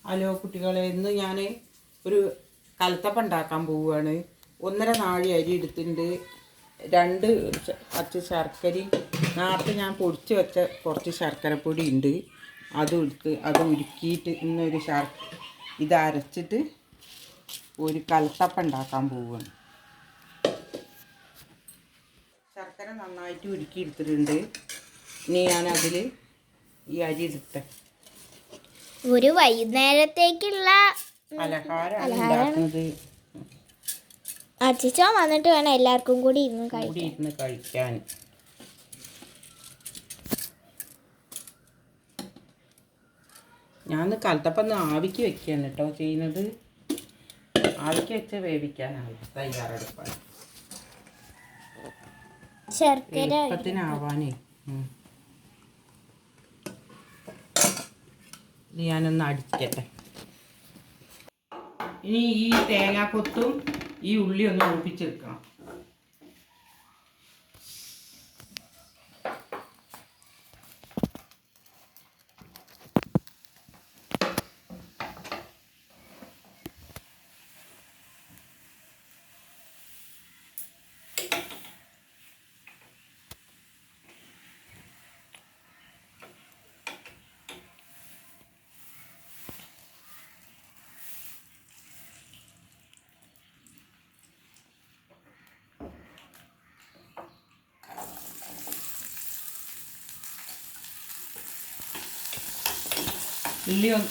Hello കുട്ടികളെ, ഇന്ന് ഞാൻ ഒരു കലത്തപ്പം ഉണ്ടാക്കാൻ പോവുകയാണ്. 1.5 നാഴി അരി എടുത്തിട്ടുണ്ട്. 2 പച്ച ശർക്കരയും നേരത്തെ ഞാൻ പൊടിച്ച് വെച്ച കുറച്ച് ശർക്കരപ്പൊടി ഉണ്ട്. അത് ഉരുക്കിയിട്ട് ഇന്നൊരു ഇത് അരച്ചിട്ട് ഒരു കലത്തപ്പം ഉണ്ടാക്കാൻ പോവുകയാണ്. ശർക്കര നന്നായിട്ട് ഉരുക്കി എടുത്തിട്ടുണ്ട്. ഇനി ഞാനതിൽ ഈ അരി ഇട്ടേ ഒരു വൈകുന്നേരത്തേക്കുള്ള പലഹാരമാണ്. അച്ഛൻ വന്നിട്ട് വേണം എല്ലാവർക്കും കൂടി ഇരുന്ന് കഴിക്കാൻ. ഞാൻ കലത്തപ്പം ആവിക്ക് വെക്കുകയാണ് കേട്ടോ ചെയ്യുന്നത്. ആവിക്ക് വെച്ച് വേവിക്കാനാണ് തയ്യാറെടുപ്പാണ്. എളുപ്പത്തിനാവാനേ ഞാനൊന്ന് അടിക്കട്ടെ. ഇനി ഈ തേങ്ങാക്കൊത്തും ഈ ഉള്ളി ഒന്ന് മൂപ്പിച്ചെടുക്കണം.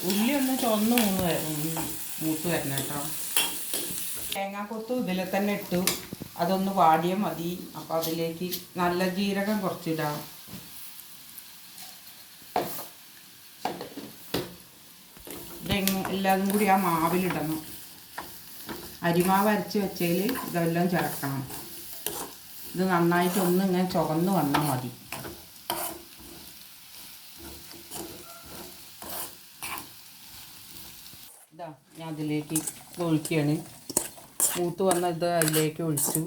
ഉള്ളി ഒന്ന് ചുവന്ന് മൂത്ത് വരണം കേട്ടോ. തേങ്ങാക്കൊത്ത് ഇതിൽ തന്നെ ഇട്ടു. അതൊന്ന് വാടിയാൽ മതി. അപ്പോൾ അതിലേക്ക് നല്ല ജീരകം കുറച്ചിടാം. എല്ലാതും കൂടി ആ മാവിലിടണം. അരിമാവ് അരച്ച് വെച്ചതിൽ ഇതെല്ലാം ചേർക്കണം. ഇത് നന്നായിട്ട് ഒന്ന് ഇങ്ങനെ ചുവന്ന് വന്നാൽ മതി. ഇതാ ഞാൻ അതിലേക്ക് ഒഴിക്കുകയാണ്. മൂത്ത് വന്ന ഇത് അതിലേക്ക് ഒഴിച്ചു.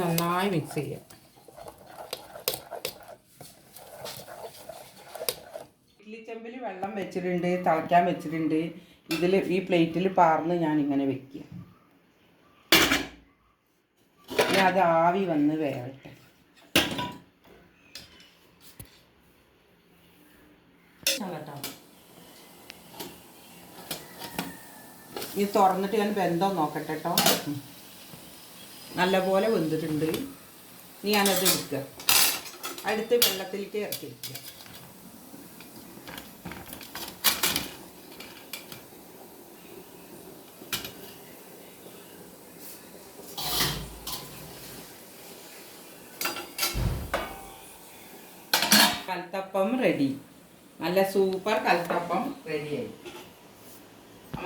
നന്നായി മിക്സ് ചെയ്യാം. ചെമ്പിൽ വെള്ളം വെച്ചിട്ടുണ്ട്, തിളയ്ക്കാൻ വെച്ചിട്ടുണ്ട്. ഇതിൽ ഈ പ്ലേറ്റിൽ പാർന്ന് ഞാനിങ്ങനെ വെക്കുക. ഇനി അത് ആവി വന്ന് വേവട്ടെ. കേട്ടോ, ഇത് തുറന്നിട്ട് ഞാൻ വെന്തോ നോക്കട്ടെ കേട്ടോ. നല്ലപോലെ വെന്തിട്ടുണ്ട്. ഇനി ഞാനത് എടുക്കുക. അടുത്ത് വെള്ളത്തിലേക്ക് ഇറക്കി വയ്ക്കുക. കലത്തപ്പം റെഡി. നല്ല സൂപ്പർ കലത്തപ്പം റെഡിയായി.